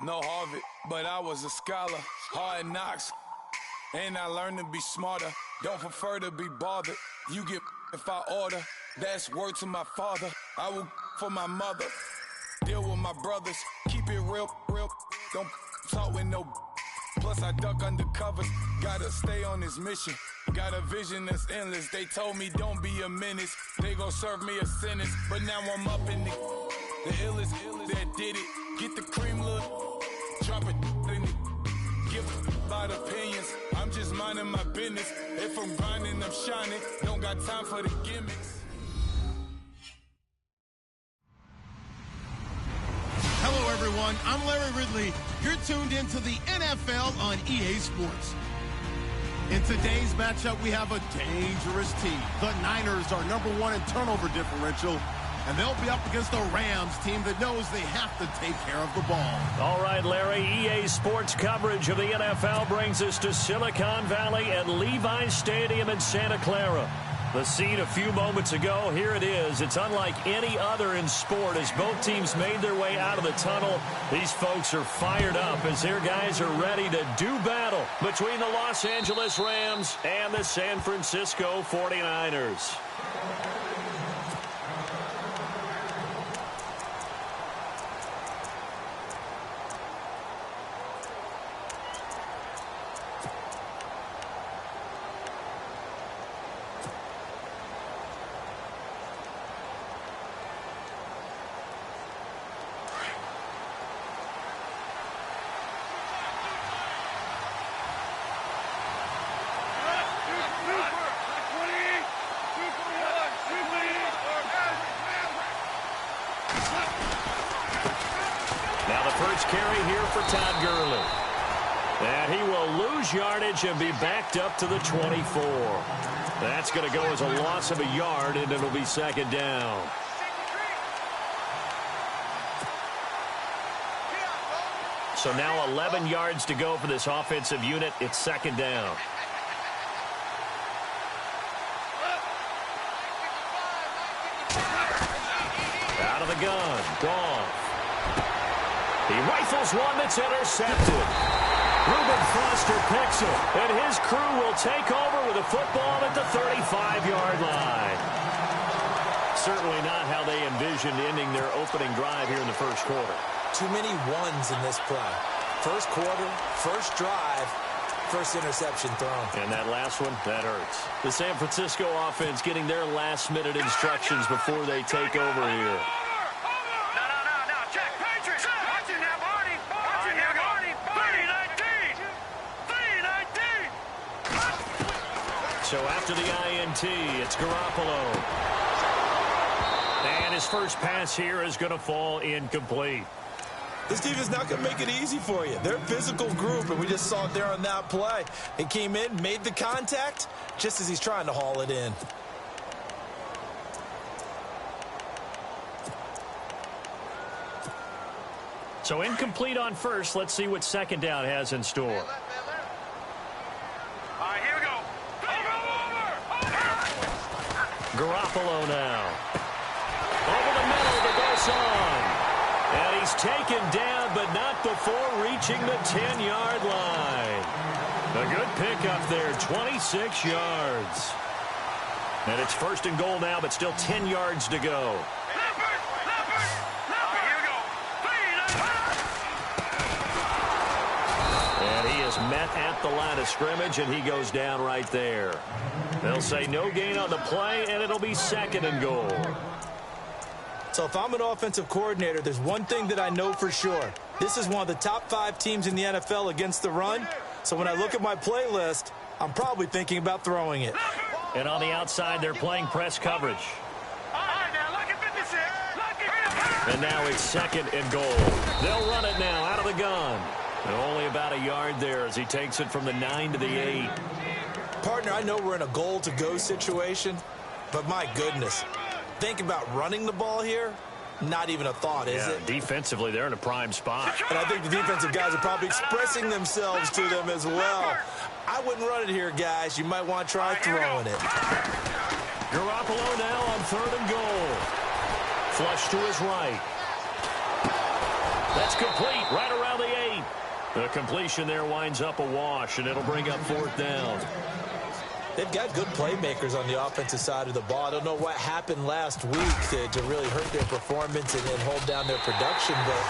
No Harvard, but I was a scholar. Hard knocks, and I learned to be smarter. Don't prefer to be bothered. You get if I order. That's word to my father. I will for my mother. Deal with my brothers. Keep it real. Don't talk with no. Plus I duck undercovers. Gotta stay on this mission. Got a vision that's endless. They told me don't be a menace. They gon' serve me a sentence. But now I'm up in the illest that did it. Get the cream, look. Drop it in it. Give about opinions. I'm just minding my business. If I'm grinding, I'm shining. Don't got time for the gimmicks. Hello, everyone. I'm Larry Ridley. You're tuned into the NFL on EA Sports. In today's matchup, we have a dangerous team. The Niners are #1 in turnover differential, and they'll be up against the Rams team that knows they have to take care of the ball. All right, Larry, EA Sports coverage of the NFL brings us to Silicon Valley and Levi's Stadium in Santa Clara. The scene a few moments ago, here it is. It's unlike any other in sport as both teams made their way out of the tunnel. These folks are fired up as their guys are ready to do battle between the Los Angeles Rams and the San Francisco 49ers. Carry here for Todd Gurley. And he will lose yardage and be backed up to the 24. That's going to go as a loss of a yard, and it'll be second down. So now 11 yards to go for this offensive unit. It's second down. Out of the gun. Goff. He rifles one that's intercepted. Reuben Foster picks it, and his crew will take over with a football at the 35-yard line. Certainly not how they envisioned ending their opening drive here in the first quarter. Too many ones in this play. First quarter, first drive, first interception thrown. And that last one, that hurts. The San Francisco offense getting their last-minute instructions before they take over here. So after the INT, it's Garoppolo. And his first pass here is going to fall incomplete. This defense is not going to make it easy for you. They're a physical group, and we just saw it there on that play. He came in, made the contact, just as he's trying to haul it in. So incomplete on first. Let's see what second down has in store. Garoppolo now. Over the middle to Garcon. And he's taken down, but not before reaching the 10-yard line. A good pickup there, 26 yards. And it's first and goal now, but still 10 yards to go. And he is met at the line of scrimmage, and he goes down right there. They'll say no gain on the play, and it'll be second and goal. So if I'm an offensive coordinator, there's one thing that I know for sure. This is one of the top 5 teams in the NFL against the run. So when I look at my playlist, I'm probably thinking about throwing it. And on the outside, they're playing press coverage. And now it's second and goal. They'll run it now out of the gun. And only about a yard there as he takes it from the 9 to the 8. Partner, I know we're in a goal-to-go situation, but my goodness, think about running the ball here, not even a thought, is it? Defensively, they're in a prime spot. And I think the defensive guys are probably expressing themselves to them as well. I wouldn't run it here, guys. You might want to try throwing it. Garoppolo now on third and goal. Flush to his right. That's complete right around the 8. The completion there winds up a wash, and it'll bring up 4th down. They've got good playmakers on the offensive side of the ball. I don't know what happened last week to really hurt their performance and hold down their production, but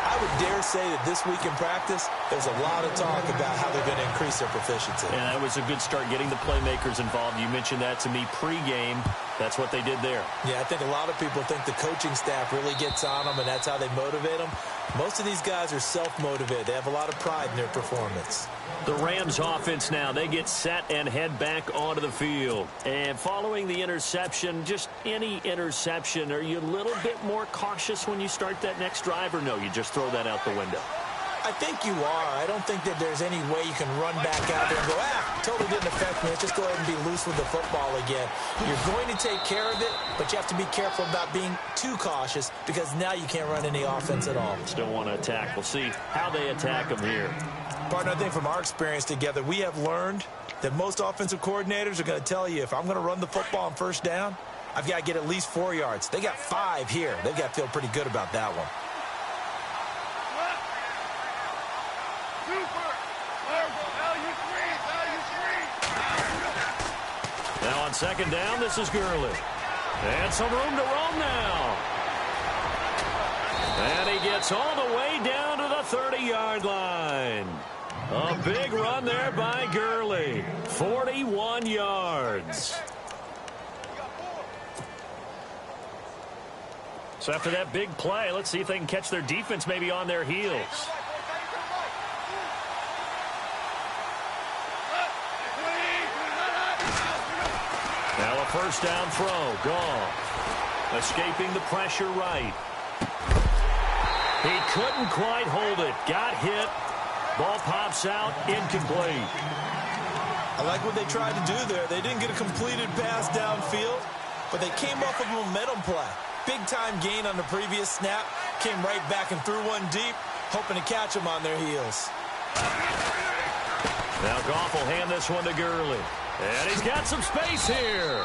I would dare say that this week in practice, there's a lot of talk about how they're going to increase their proficiency. And that was a good start, getting the playmakers involved. You mentioned that to me pregame. That's what they did there. Yeah, I think a lot of people think the coaching staff really gets on them, and that's how they motivate them. Most of these guys are self-motivated. They have a lot of pride in their performance. The Rams offense now, they get set and head back onto the field. And following the interception, just any interception, are you a little bit more cautious when you start that next drive, or no, you just throw that out the window? I think you are. I don't think that there's any way you can run back out there and go, totally didn't affect me. Let's just go ahead and be loose with the football again. You're going to take care of it, but you have to be careful about being too cautious because now you can't run any offense at all. Still want to attack. We'll see how they attack them here. Partner, I think from our experience together, we have learned that most offensive coordinators are going to tell you, if I'm going to run the football on first down, I've got to get at least 4 yards. They got 5 here. They've got to feel pretty good about that one. Now on second down, this is Gurley. And some room to roam now. And he gets all the way down to the 30-yard line. A big run there by Gurley. 41 yards. So after that big play, let's see if they can catch their defense maybe on their heels. Now a first down throw. Goff escaping the pressure right. He couldn't quite hold it. Got hit. Ball pops out. Incomplete. I like what they tried to do there. They didn't get a completed pass downfield, but they came off of a momentum play. Big-time gain on the previous snap. Came right back and threw one deep, hoping to catch them on their heels. Now Goff will hand this one to Gurley. And he's got some space here.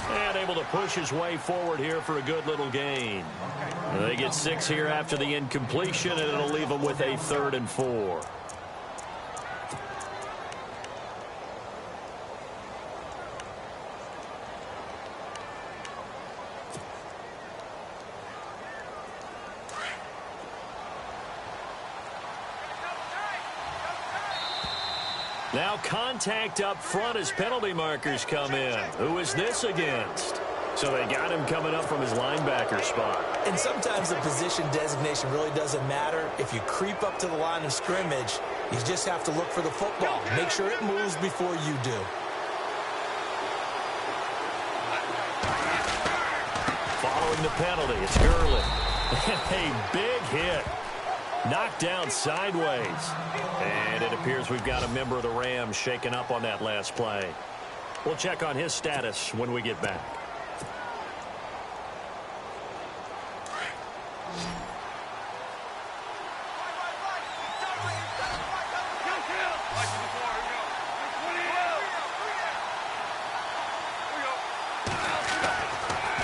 And able to push his way forward here for a good little gain. And they get 6 here after the incompletion, and it'll leave them with a 3rd and 4. Now contact up front as penalty markers come in. Who is this against? So they got him coming up from his linebacker spot. And sometimes the position designation really doesn't matter. If you creep up to the line of scrimmage, you just have to look for the football. Make sure it moves before you do. Following the penalty, it's Gurley. A big hit. Knocked down sideways. And it appears we've got a member of the Rams shaken up on that last play. We'll check on his status when we get back.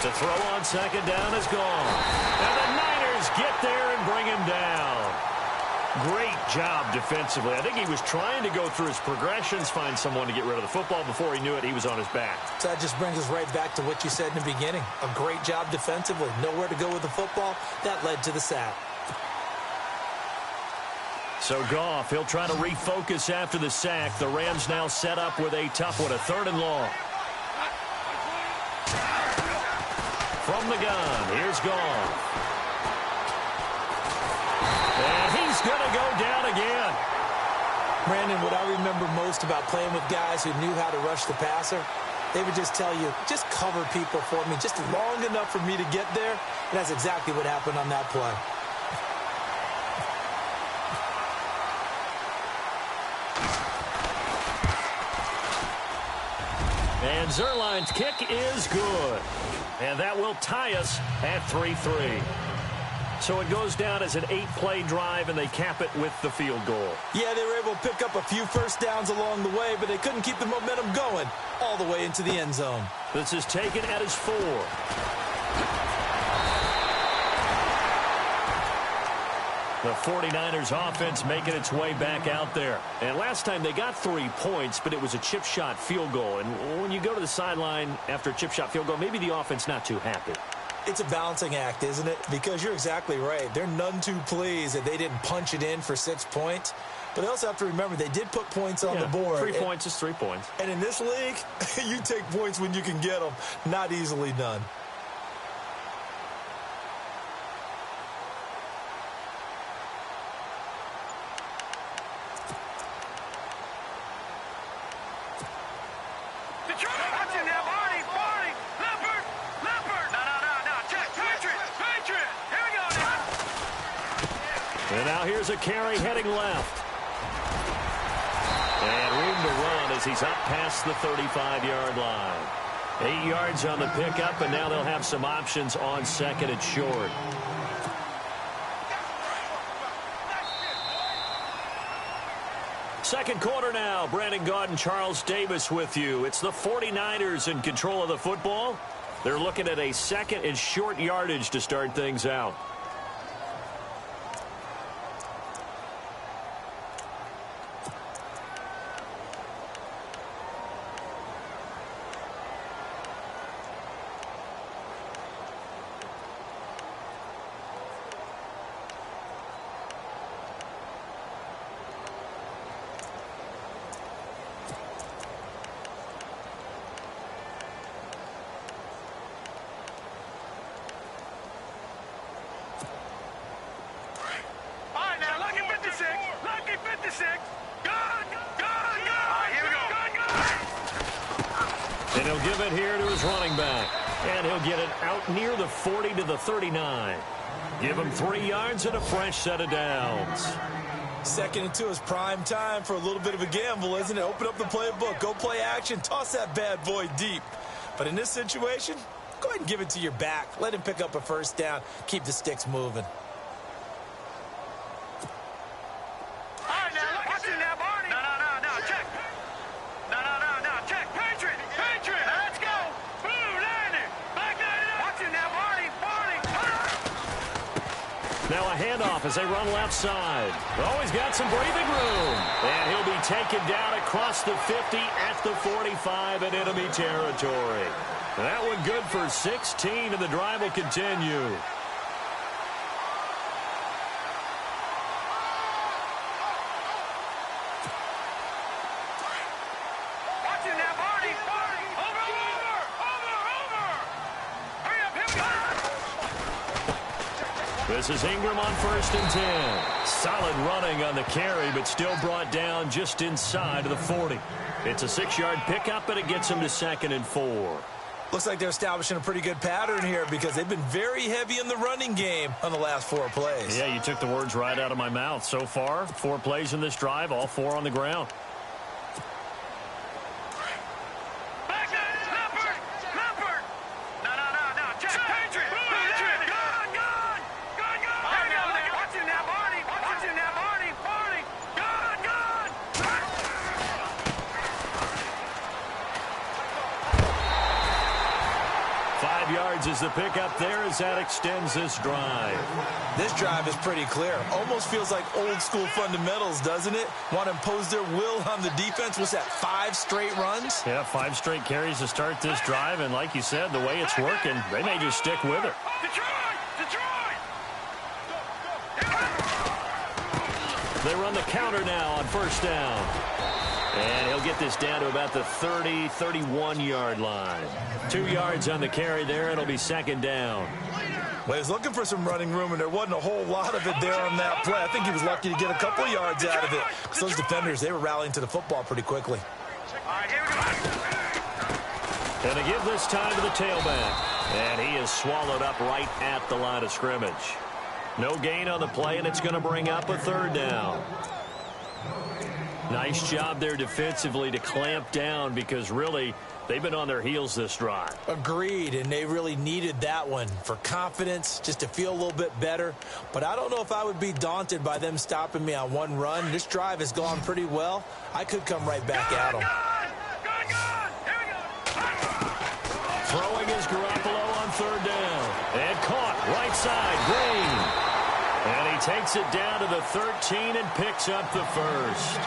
The throw on second down is gone. And the Niners get there and bring him down. Great job defensively. I think he was trying to go through his progressions, find someone to get rid of the football. Before he knew it, he was on his back. So that just brings us right back to what you said in the beginning. A great job defensively. Nowhere to go with the football. That led to the sack. So Goff, he'll try to refocus after the sack. The Rams now set up with a tough one, a 3rd and long. From the gun, here's Goff. And he's going to go down again. Brandon, what I remember most about playing with guys who knew how to rush the passer, they would just tell you, just cover people for me, just long enough for me to get there. And that's exactly what happened on that play. And Zerline's kick is good. And that will tie us at 3-3. So it goes down as an 8-play drive, and they cap it with the field goal. Yeah, they were able to pick up a few first downs along the way, but they couldn't keep the momentum going all the way into the end zone. This is taken at his 4. The 49ers offense making its way back out there. And last time they got 3 points, but it was a chip shot field goal. And when you go to the sideline after a chip shot field goal, maybe the offense not too happy. It's a balancing act, isn't it? Because you're exactly right. They're none too pleased that they didn't punch it in for 6 points. But they also have to remember they did put points on the board. 3 points is 3 points. And in this league, you take points when you can get them. Not easily done. And now here's a carry heading left. And room to run as he's up past the 35-yard line. 8 yards on the pickup, and now they'll have some options on second and short. Second quarter now. Brandon Gaudin and Charles Davis with you. It's the 49ers in control of the football. They're looking at a second and short yardage to start things out. And he'll give it here to his running back. And he'll get it out near the 40 to the 39. Give him 3 yards and a fresh set of downs. Second and 2 is prime time for a little bit of a gamble, isn't it? Open up the playbook, go play action, toss that bad boy deep. But in this situation, go ahead and give it to your back. Let him pick up a first down. Keep the sticks moving. Now a handoff as they run left side. Oh, he's got some breathing room. And he'll be taken down across the 50 at the 45 in enemy territory. That one good for 16, and the drive will continue. This is Ingram on 1st and 10. Solid running on the carry, but still brought down just inside of the 40. It's a 6-yard pickup, but it gets him to 2nd and 4. Looks like they're establishing a pretty good pattern here because they've been very heavy in the running game on the last 4 plays. Yeah, you took the words right out of my mouth. So far, 4 plays in this drive, all 4 on the ground. Is the pickup there as that extends this drive. This drive is pretty clear. Almost feels like old school fundamentals, doesn't it? Want to impose their will on the defense. What's that, 5 straight runs? Yeah, 5 straight carries to start this drive, and like you said, the way it's working, they may just stick with it. They run the counter now on 1st down. And he'll get this down to about the 30, 31-yard line. 2 yards on the carry there. It'll be 2nd down. Well, he's looking for some running room, and there wasn't a whole lot of it there on that play. I think he was lucky to get a couple yards out of it. Because those defenders, they were rallying to the football pretty quickly. And they give this time to the tailback. And he is swallowed up right at the line of scrimmage. No gain on the play, and it's going to bring up a 3rd down. Nice job there defensively to clamp down because really they've been on their heels this drive. Agreed, and they really needed that one for confidence, just to feel a little bit better. But I don't know if I would be daunted by them stopping me on one run. This drive has gone pretty well. I could come right back at them. Throwing is Garoppolo on 3rd down. And caught right side, Green. And he takes it down to the 13 and picks up the first.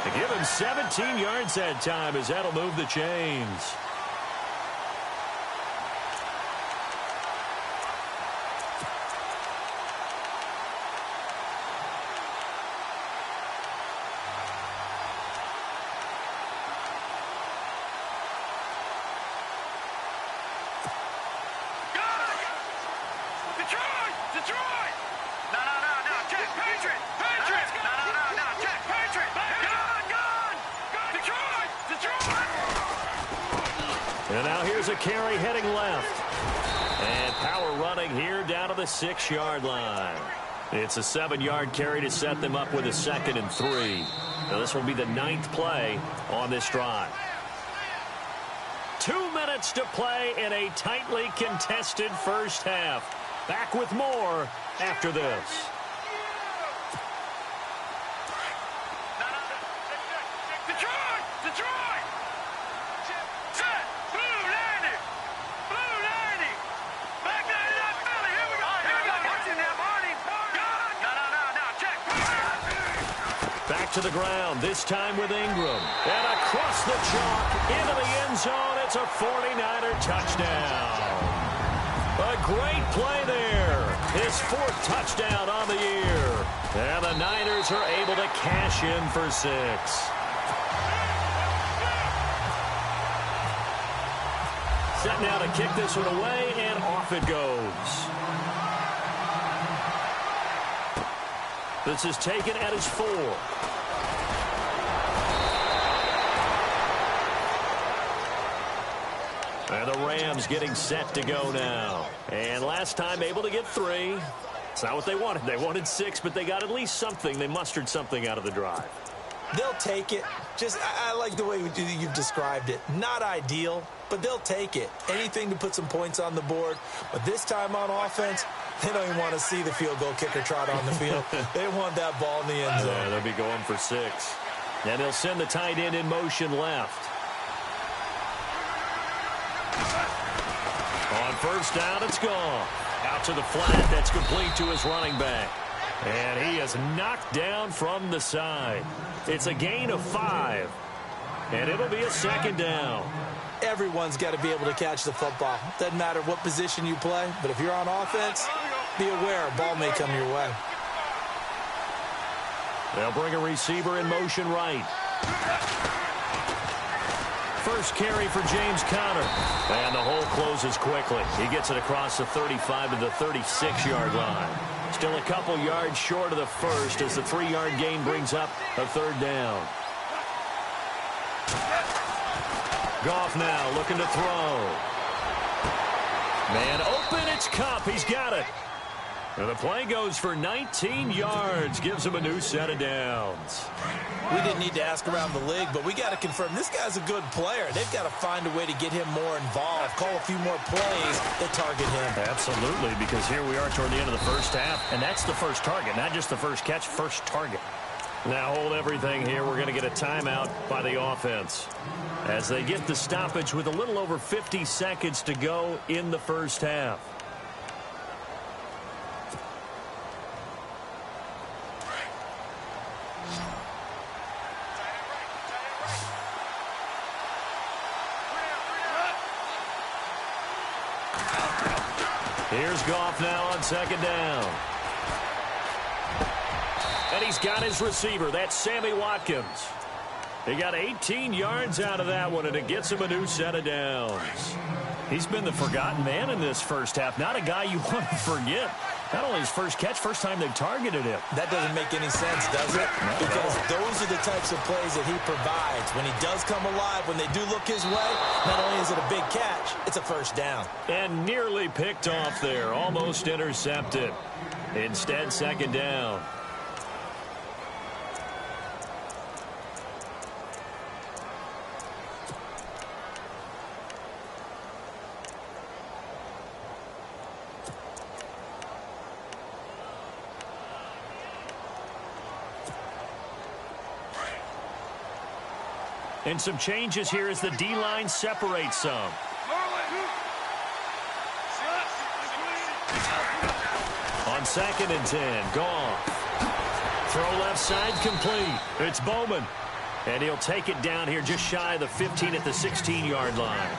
To give him 17 yards that time as that'll move the chains. And now here's a carry heading left. And power running here down to the 6-yard line. It's a 7-yard carry to set them up with a 2nd and 3. Now this will be the 9th play on this drive. 2 minutes to play in a tightly contested first half. Back with more after this. Back to the ground, this time with Ingram. And across the chalk, into the end zone. It's a 49er touchdown. A great play there. His 4th touchdown on the year. And the Niners are able to cash in for 6. Set now to kick this one away, and off it goes. This is taken at his 4. And the Rams getting set to go now. And last time able to get 3. It's not what they wanted. They wanted 6, but they got at least something. They mustered something out of the drive. They'll take it. I like the way you've described it. Not ideal, but they'll take it. Anything to put some points on the board. But this time on offense, they don't even want to see the field goal kicker trot on the field. They want that ball in the end zone. Yeah, they'll be going for 6. And they'll send the tight end in motion left. On first down, it's gone. Out to the flat. That's complete to his running back. And he is knocked down from the side. It's a gain of 5. And it'll be a 2nd down. Everyone's got to be able to catch the football. Doesn't matter what position you play, but if you're on offense, be aware a ball may come your way. They'll bring a receiver in motion right. First carry for James Conner. And the hole closes quickly. He gets it across the 35 to the 36-yard line. Still a couple yards short of the first as the 3-yard gain brings up a 3rd down. Goff now looking to throw. Man open, it's Kupp. He's got it. And the play goes for 19 yards. Gives him a new set of downs. We didn't need to ask around the league, but we got to confirm this guy's a good player. They've got to find a way to get him more involved, call a few more plays that target him. Absolutely, because here we are toward the end of the first half, and that's the first target, not just the first catch, first target. Now hold everything here. We're going to get a timeout by the offense as they get the stoppage with a little over 50 seconds to go in the first half. Here's Goff now on 2nd down. And he's got his receiver. That's Sammy Watkins. He got 18 yards out of that one, and it gets him a new set of downs. He's been the forgotten man in this first half. Not a guy you want to forget. Not only his first catch, first time they've targeted him. That doesn't make any sense, does it? Because those are the types of plays that he provides. When he does come alive, when they do look his way, not only is it a big catch, it's a first down. And nearly picked off there. Almost intercepted. Instead, 2nd down. And some changes here as the D-line separates some. On On 2nd and 10, Goff. Throw left side complete. It's Bowman. And he'll take it down here just shy of the 15 at the 16-yard line.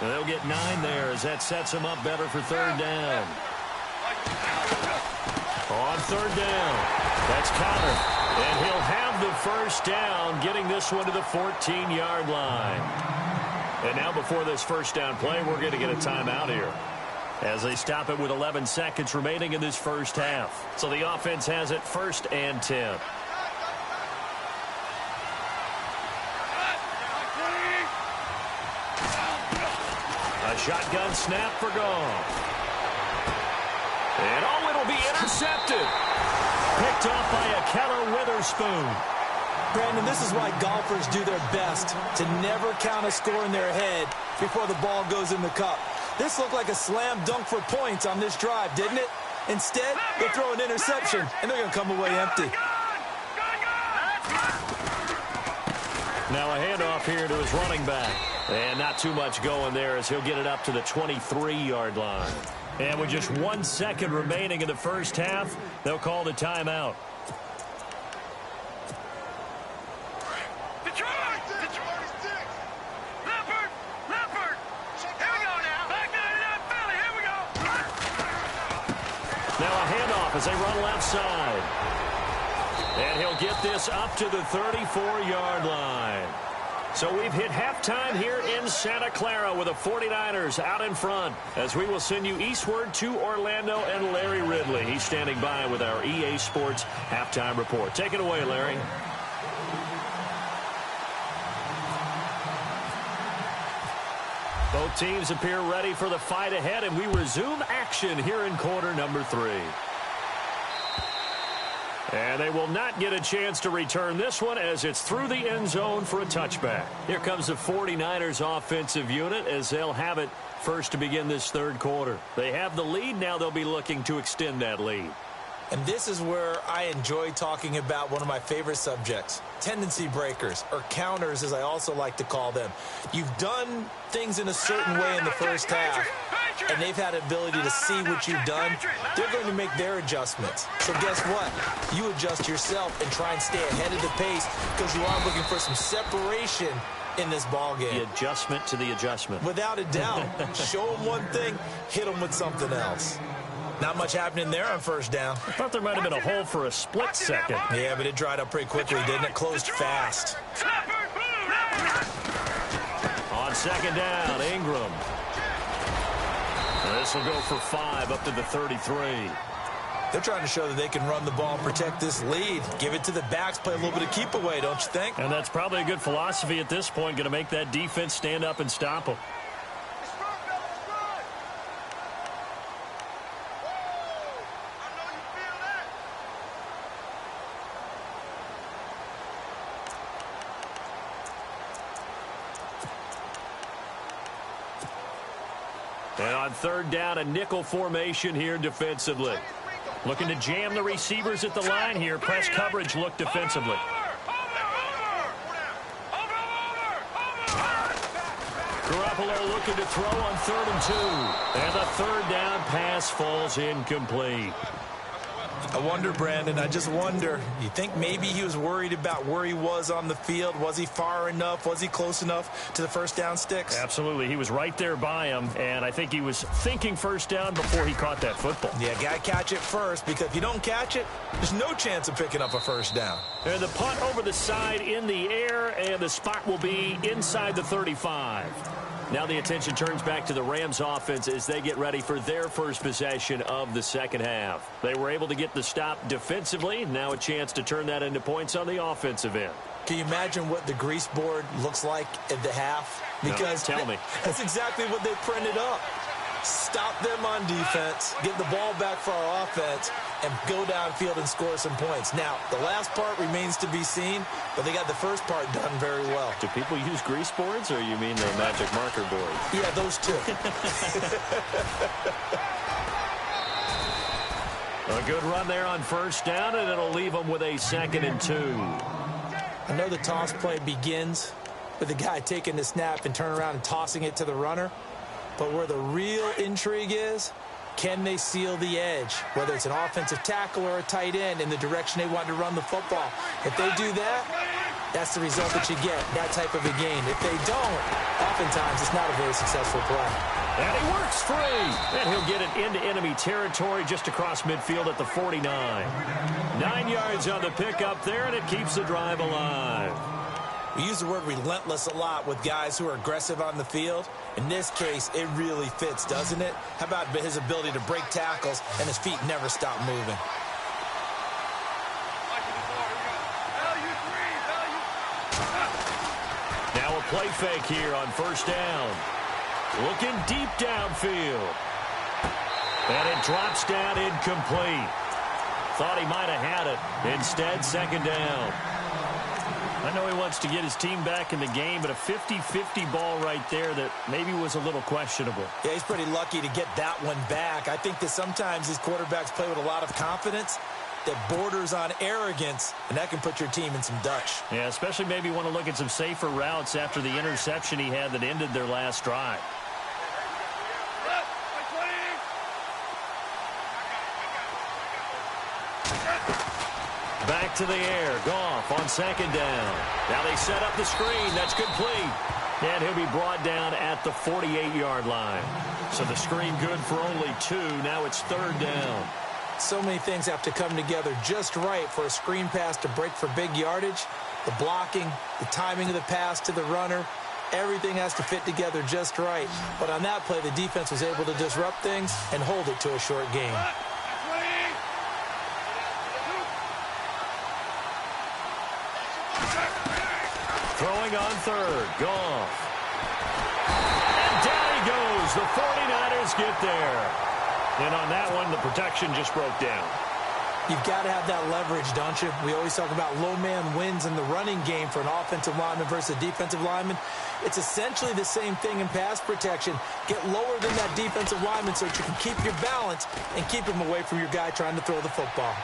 And they'll get 9 there as that sets him up better for 3rd down. On 3rd down, that's Connor. And he'll have the 1st down, getting this one to the 14-yard line. And now before this 1st down play, we're going to get a timeout here, as they stop it with 11 seconds remaining in this 1st half. So the offense has it 1st and 10. A shotgun snap for Goff. And oh, it'll be intercepted. Picked off by Akello Witherspoon. Brandon, this is why golfers do their best to never count a score in their head before the ball goes in the cup. This looked like a slam dunk for points on this drive, didn't it? Instead, they throw an interception, and they're going to come away empty. Now a handoff here to his running back. And not too much going there as he'll get it up to the 23-yard line. And with just 1 second remaining in the 1st half, they'll call the timeout. Now a handoff as they run left side. And he'll get this up to the 34-yard line. So we've hit halftime here in Santa Clara with the 49ers out in front, as we will send you eastward to Orlando and Larry Ridley. He's standing by with our EA Sports halftime report. Take it away, Larry. Both teams appear ready for the fight ahead, and we resume action here in quarter number 3. And they will not get a chance to return this one as it's through the end zone for a touchback. Here comes the 49ers offensive unit as they'll have it first to begin this 3rd quarter. They have the lead. Now they'll be looking to extend that lead. And this is where I enjoy talking about one of my favorite subjects, tendency breakers, or counters as I also like to call them. You've done things in a certain way in the 1st half, and they've had the ability to see what you've done. They're going to make their adjustments. So guess what? You adjust yourself and try and stay ahead of the pace because you are looking for some separation in this ball game. The adjustment to the adjustment. Without a doubt. Show them one thing, hit them with something else. Not much happening there on 1st down. I thought there might have been a hole for a split second. Yeah, but it dried up pretty quickly, didn't it? Closed fast. On 2nd down, Ingram. This will go for 5 up to the 33. They're trying to show that they can run the ball and protect this lead. Give it to the backs, play a little bit of keep away, don't you think? And that's probably a good philosophy at this point, going to make that defense stand up and stop them. And on 3rd down, a nickel formation here defensively. Looking to jam the receivers at the line here. Press coverage look defensively. Garoppolo looking to throw on 3rd and 2. And the 3rd down pass falls incomplete. I wonder, Brandon, I just wonder, you think maybe he was worried about where he was on the field? Was he far enough? Was he close enough to the 1st down sticks? Absolutely. He was right there by him, and I think he was thinking 1st down before he caught that football. Yeah, got to catch it first, because if you don't catch it, there's no chance of picking up a 1st down. And the punt over the side in the air, and the spot will be inside the 35. Now the attention turns back to the Rams offense as they get ready for their first possession of the 2nd half. They were able to get the stop defensively. Now a chance to turn that into points on the offensive end. Can you imagine what the grease board looks like at the half? Because no, tell me. That's exactly what they printed up. Stop them on defense, get the ball back for our offense, and go downfield and score some points. Now, the last part remains to be seen, but they got the first part done very well. Do people use grease boards, or you mean the magic marker board? Yeah, those two. A good run there on 1st down, and it'll leave them with a 2nd and 2. I know the toss play begins with the guy taking the snap and turning around and tossing it to the runner. But where the real intrigue is Can they seal the edge, whether it's an offensive tackle or a tight end, in the direction they want to run the football? If they do that, that's the result that you get, that type of a game. If they don't, oftentimes it's not a very successful play. And he works free. And he'll get it into enemy territory just across midfield at the 49. 9 yards on the pickup there, and it keeps the drive alive. We use the word relentless a lot with guys who are aggressive on the field. In this case, it really fits, doesn't it? How about his ability to break tackles and his feet never stop moving? Now a play fake here on first down. Looking deep downfield. And it drops down incomplete. Thought he might have had it. Instead, second down. I know he wants to get his team back in the game, but a 50-50 ball right there that maybe was a little questionable. Yeah, he's pretty lucky to get that one back. I think that sometimes these quarterbacks play with a lot of confidence that borders on arrogance, and that can put your team in some Dutch. Yeah, especially maybe want to look at some safer routes after the interception he had that ended their last drive. Back to the air. Goff on second down. Now they set up the screen. That's complete. And he'll be brought down at the 48-yard line. So the screen good for only 2. Now it's third down. So many things have to come together just right for a screen pass to break for big yardage. The blocking, the timing of the pass to the runner, everything has to fit together just right. But on that play, the defense was able to disrupt things and hold it to a short game. Throwing on third. Goff. And down he goes. The 49ers get there. And on that one, the protection just broke down. You've got to have that leverage, don't you? We always talk about low man wins in the running game for an offensive lineman versus a defensive lineman. It's essentially the same thing in pass protection. Get lower than that defensive lineman so that you can keep your balance and keep him away from your guy trying to throw the football.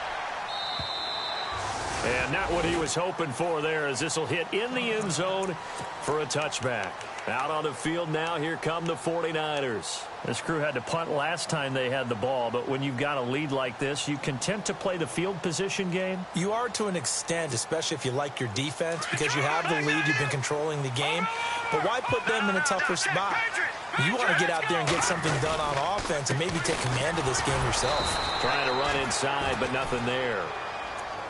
And not what he was hoping for there, as this will hit in the end zone for a touchback. Out on the field now, here come the 49ers. This crew had to punt last time they had the ball, but when you've got a lead like this, you content to play the field position game? You are to an extent, especially if you like your defense, because you have the lead, you've been controlling the game. But why put them in a tougher spot? You want to get out there and get something done on offense and maybe take command of this game yourself. Trying to run inside, but nothing there.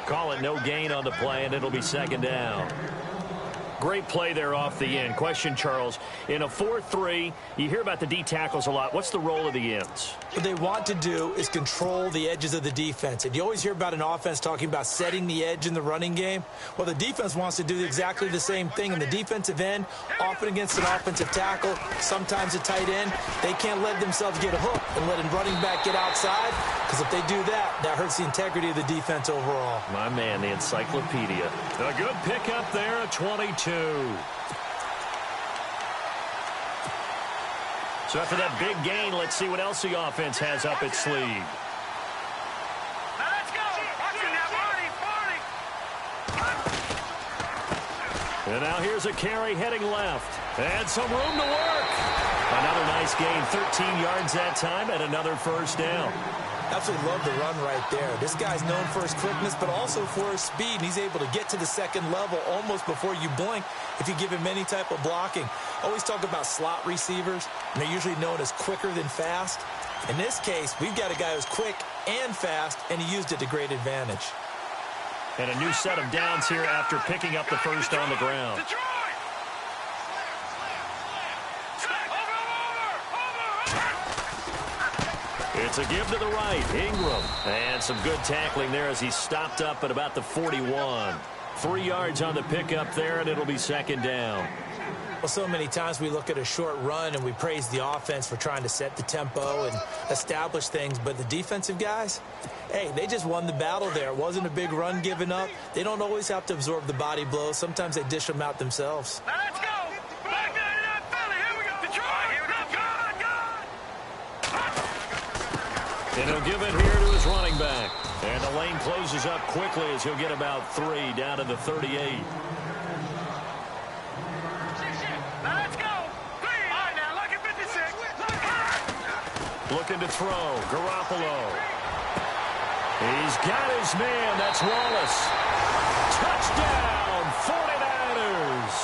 Call it no gain on the play, and it'll be second down. Great play there off the end. Question, Charles, in a 4-3, you hear about the D tackles a lot. What's the role of the ends? What they want to do is control the edges of the defense. And you always hear about an offense talking about setting the edge in the running game. Well, the defense wants to do exactly the same thing. In the defensive end, often against an offensive tackle, sometimes a tight end, they can't let themselves get a hook and let a running back get outside, because if they do that, that hurts the integrity of the defense overall. My man, the encyclopedia. A good pickup there at 22. So after that big gain, let's see what else the offense has up its sleeve. Now let's go. And now here's a carry heading left. And some room to work. Another nice gain, 13 yards that time, and another first down. Absolutely love the run right there. This guy's known for his quickness, but also for his speed. And he's able to get to the second level almost before you blink if you give him any type of blocking. Always talk about slot receivers, and they're usually known as quicker than fast. In this case, we've got a guy who's quick and fast, and he used it to great advantage. And a new set of downs here after picking up the first on the ground. It's a give to the right. Ingram. And some good tackling there as he stopped up at about the 41. 3 yards on the pickup there, and it'll be second down. Well, so many times we look at a short run and we praise the offense for trying to set the tempo and establish things, but the defensive guys, hey, they just won the battle there. It wasn't a big run given up. They don't always have to absorb the body blows. Sometimes they dish them out themselves. Now let's go. Back there to that Philly. Here we go. Detroit. Here we go. Good. And he'll give it here to his running back. And the lane closes up quickly as he'll get about 3 down to the 38. Now let's go. All right, now look at 56. Looking to throw. Garoppolo. He's got his man. That's Wallace. Touchdown, 49ers.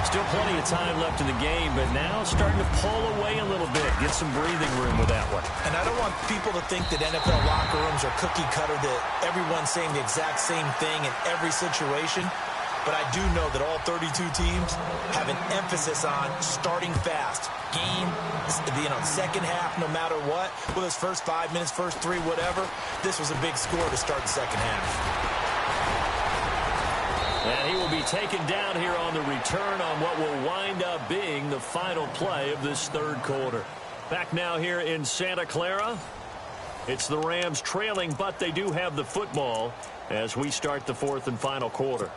Still plenty of time left in the game, but now starting to pull away a little bit. Get some breathing room with that one. And I don't want people to think that NFL locker rooms are cookie cutter, that everyone's saying the exact same thing in every situation. But I do know that all 32 teams have an emphasis on starting fast. Game, second half, no matter what. Whether it's first 5 minutes, first 3, whatever. This was a big score to start the second half. And he will be taken down here on the return on what will wind up being the final play of this third quarter. Back now here in Santa Clara. It's the Rams trailing, but they do have the football as we start the fourth and final quarter.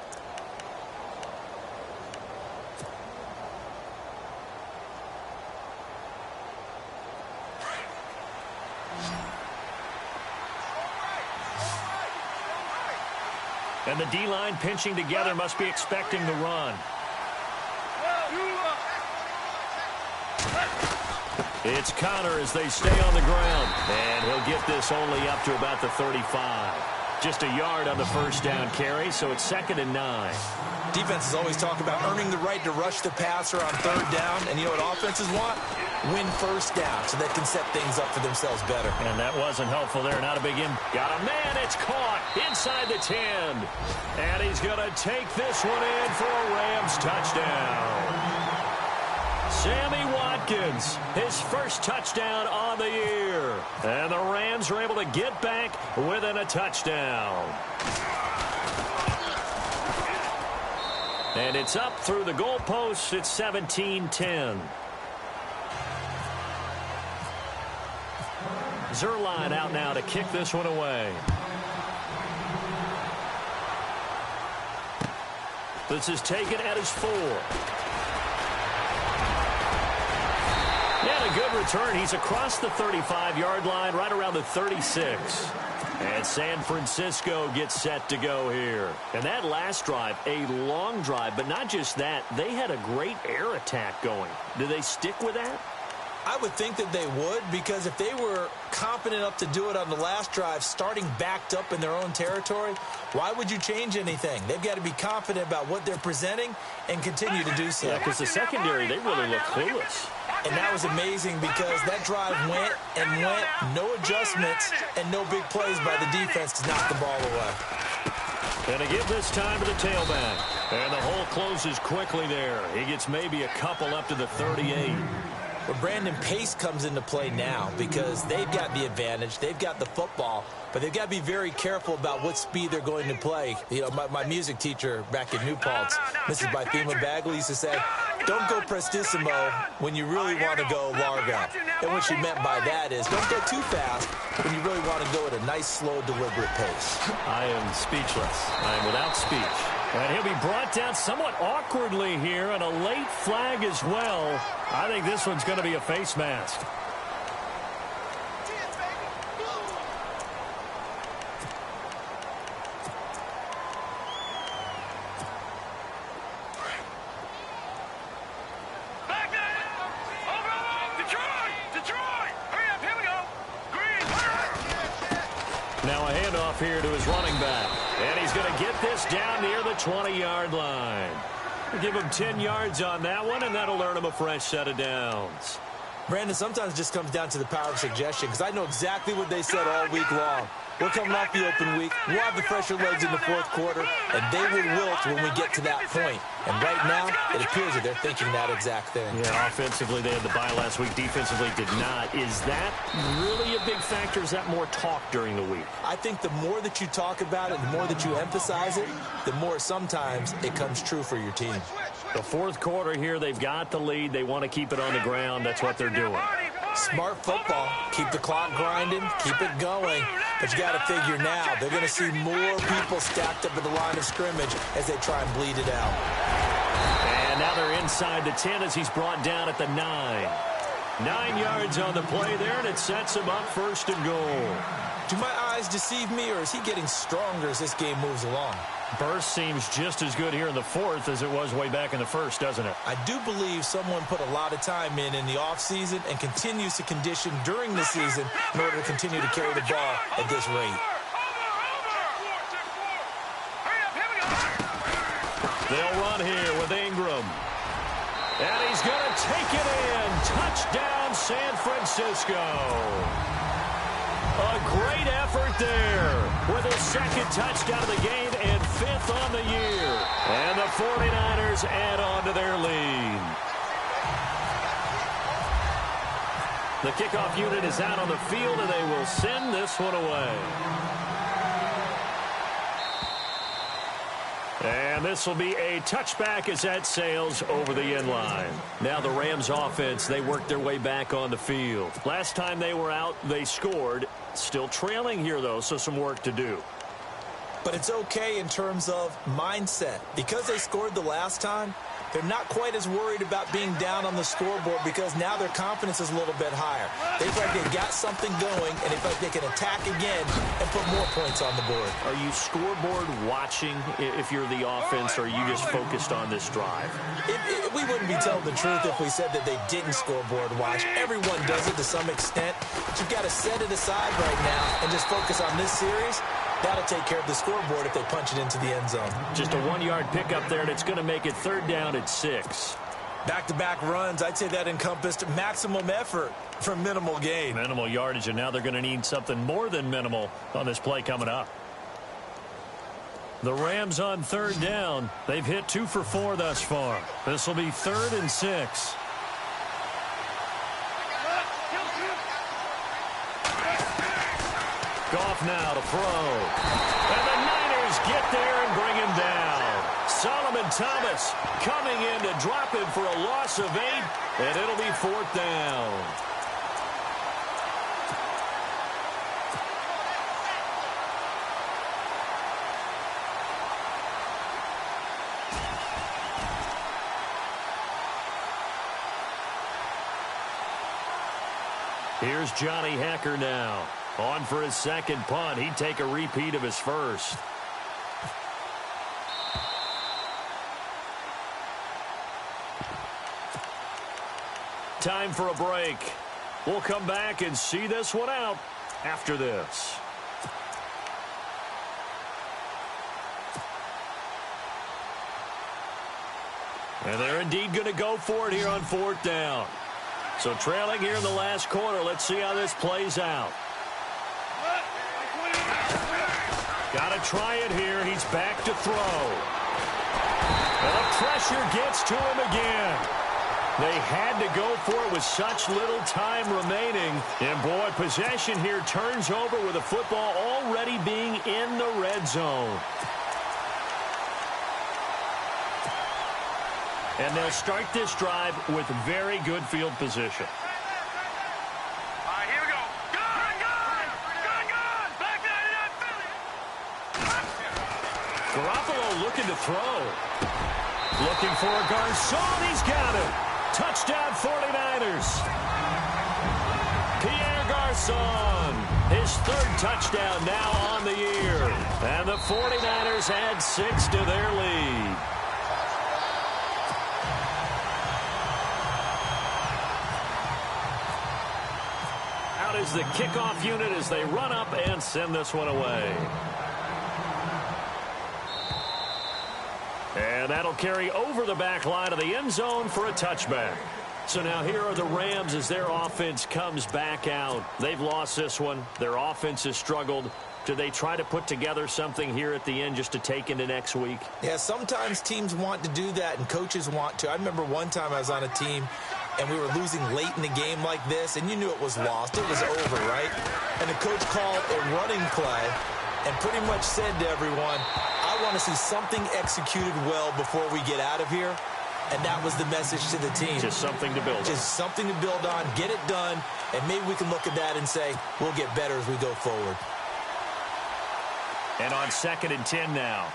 And the D-line pinching together, must be expecting the run. It's Connor as they stay on the ground. And he'll get this only up to about the 35. Just a yard on the first down carry, so it's 2nd and 9. Defenses always talk about earning the right to rush the passer on third down. And you know what offenses want? Win first down so they can set things up for themselves better. And that wasn't helpful there. Not a big got a man. It's caught inside the 10. And he's going to take this one in for a Rams touchdown. Sammy Watkins, his first touchdown on the year. And the Rams are able to get back within a touchdown. And it's up through the goalposts. It's 17-10. Zerline out now to kick this one away. This is taken at his 4. And a good return. He's across the 35-yard line, right around the 36. And San Francisco gets set to go here. And that last drive, a long drive, but not just that. They had a great air attack going. Do they stick with that? I would think that they would, because if they were confident enough to do it on the last drive, starting backed up in their own territory, why would you change anything? They've got to be confident about what they're presenting and continue to do so. Yeah, because the secondary, they really look clueless. And that was amazing because that drive went and went, no adjustments, and no big plays by the defense to knock the ball away. And to give this time to the tailback. And the hole closes quickly there. He gets maybe a couple up to the 38. But Brandon, pace comes into play now because they've got the advantage. They've got the football, but they've got to be very careful about what speed they're going to play. You know, my music teacher back in New Paltz, Mrs. Bythema Bagley, used to say, don't go prestissimo when you really want to go largo. And what she meant by that is don't go too fast when you really want to go at a nice, slow, deliberate pace. I am speechless. I am without speech. And he'll be brought down somewhat awkwardly here, and a late flag as well. I think this one's going to be a face mask. Now a handoff here to his running back. And he's going to get this down near the 20-yard line. We'll give him 10 yards on that one, and that'll earn him a fresh set of downs. Brandon, sometimes it just comes down to the power of suggestion, because I know exactly what they said all week long. We're coming off the open week. We'll have the fresher legs in the fourth quarter, and they will wilt when we get to that point. And right now, it appears that they're thinking that exact thing. Yeah, offensively, they had the bye last week. Defensively, did not. Is that really a big factor? Is that more talk during the week? I think the more that you talk about it, the more that you emphasize it, the more sometimes it comes true for your team. The fourth quarter here, they've got the lead. They want to keep it on the ground. That's what they're doing. Smart football. Keep the clock grinding. Keep it going. But you got to figure now, they're going to see more people stacked up at the line of scrimmage as they try and bleed it out. And now they're inside the 10 as he's brought down at the 9. 9 yards on the play there, and it sets him up first and goal. Do my eyes deceive me, or is he getting stronger as this game moves along? Burst seems just as good here in the fourth as it was way back in the first, doesn't it? I do believe someone put a lot of time in the offseason and continues to condition during the season in order to continue to carry the ball at this rate. They'll run here with Ingram. And he's going to take it in. Touchdown, San Francisco. A great effort there with his second touchdown of the game and fifth on the year. And the 49ers add on to their lead. The kickoff unit is out on the field, and they will send this one away. And this will be a touchback as that sails over the end line. Now the Rams offense, they worked their way back on the field. Last time they were out, they scored. Still trailing here, though, so some work to do. But it's okay in terms of mindset. Because they scored the last time, they're not quite as worried about being down on the scoreboard because now their confidence is a little bit higher. They feel like they've got something going, and they feel like they can attack again and put more points on the board. Are you scoreboard watching if you're the offense, or are you just focused on this drive? We wouldn't be telling the truth if we said that they didn't scoreboard watch. Everyone does it to some extent. But you've got to set it aside right now and just focus on this series. That'll take care of the scoreboard if they punch it into the end zone. Just a 1-yard pickup there, and it's going to make it third down at 6. Back-to-back runs, I'd say that encompassed maximum effort for minimal gain. Minimal yardage, and now they're going to need something more than minimal on this play coming up. The Rams on third down. They've hit 2 for 4 thus far. This will be 3rd and 6. Goff now to throw. And the Niners get there and bring him down. Solomon Thomas coming in to drop him for a loss of 8, and it'll be 4th down. Here's Johnny Hacker now. On for his second punt. He'd take a repeat of his first. Time for a break. We'll come back and see this one out after this. And they're indeed going to go for it here on 4th down. So trailing here in the last quarter. Let's see how this plays out. Got to try it here. He's back to throw. And the pressure gets to him again. They had to go for it with such little time remaining. And, boy, possession here turns over with the football already being in the red zone. And they'll start this drive with very good field position. Garoppolo looking to throw. Looking for a Garcon. He's got it. Touchdown 49ers. Pierre Garcon. His 3rd touchdown now on the year. And the 49ers add 6 to their lead. Out is the kickoff unit as they run up and send this one away. And that'll carry over the back line of the end zone for a touchback. So now here are the Rams as their offense comes back out. They've lost this one. Their offense has struggled. Do they try to put together something here at the end just to take into next week? Yeah, sometimes teams want to do that and coaches want to. I remember one time I was on a team and we were losing late in the game like this, and you knew it was lost. It was over, right? And the coach called a running play and pretty much said to everyone, I want to see something executed well before we get out of here. And that was the message to the team. Just something to build on. Just something to build on, get it done, and maybe we can look at that and say, we'll get better as we go forward. And on 2nd and 10 now.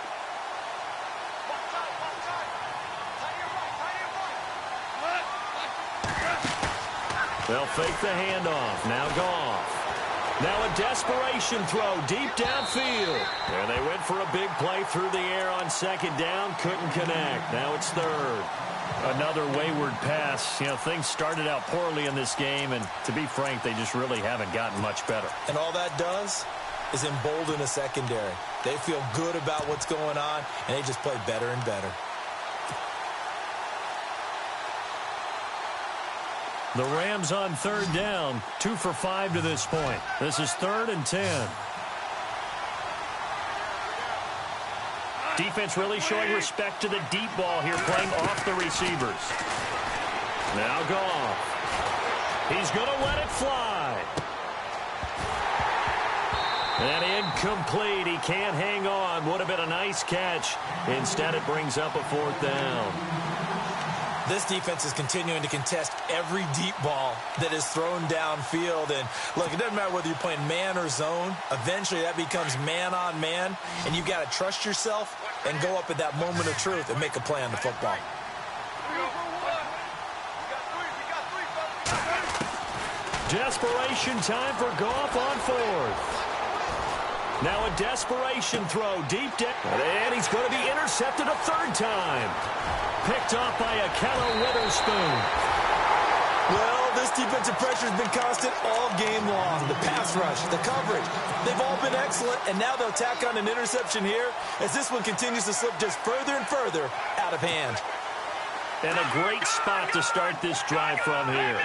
They'll fake the handoff. Now Goff. Now a desperation throw deep downfield. And they went for a big play through the air on second down. Couldn't connect. Now it's third. Another wayward pass. You know, things started out poorly in this game, and to be frank, they just really haven't gotten much better. And all that does is embolden a secondary. They feel good about what's going on, and they just play better and better. The Rams on third down, 2 for 5 to this point. This is 3rd and 10. Defense really showing respect to the deep ball here, playing off the receivers. Now Goff. He's going to let it fly. And incomplete. He can't hang on. Would have been a nice catch. Instead, it brings up a 4th down. This defense is continuing to contest every deep ball that is thrown downfield. And, look, it doesn't matter whether you're playing man or zone. Eventually, that becomes man-on-man, and you've got to trust yourself and go up at that moment of truth and make a play on the football. Desperation time for Goff on 4th. Now a desperation throw deep down. And he's going to be intercepted a 3rd time. Picked off by Akello Witherspoon. Well, this defensive pressure has been constant all game long. The pass rush, the coverage, they've all been excellent, and now they'll tack on an interception here as this one continues to slip just further and further out of hand. And a great spot to start this drive from here.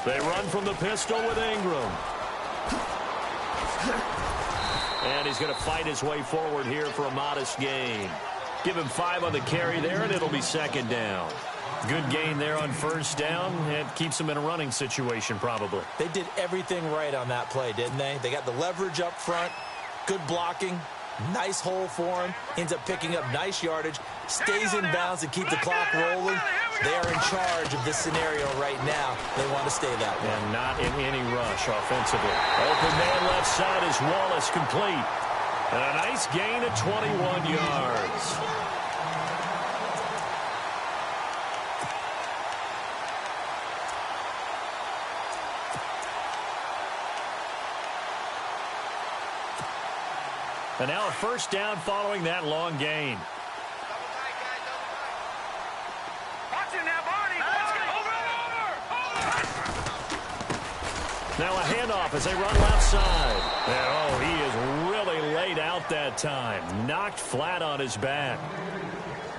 They run from the pistol with Ingram. And he's going to fight his way forward here for a modest gain. Give him 5 on the carry there, and it'll be 2nd down. Good gain there on 1st down. It keeps him in a running situation, probably. They did everything right on that play, didn't they? They got the leverage up front, good blocking, nice hole for him, ends up picking up nice yardage, stays in bounds to keep the clock rolling. They are in charge of this scenario right now. They want to stay that way. And not in any rush offensively. Open man left side is Wallace complete. And a nice gain of 21 yards. And now a 1st down following that long gain. Now a handoff as they run left side. And, oh, he is really laid out that time. Knocked flat on his back.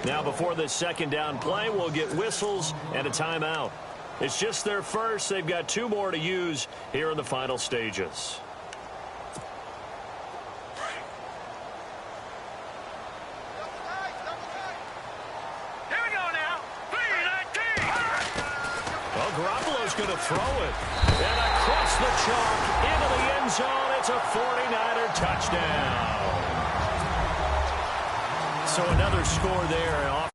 Now before this 2nd down play, we'll get whistles and a timeout. It's just their first. They've got 2 more to use here in the final stages. Garoppolo's going to throw it. And across the chalk into the end zone. It's a 49er touchdown. So another score there off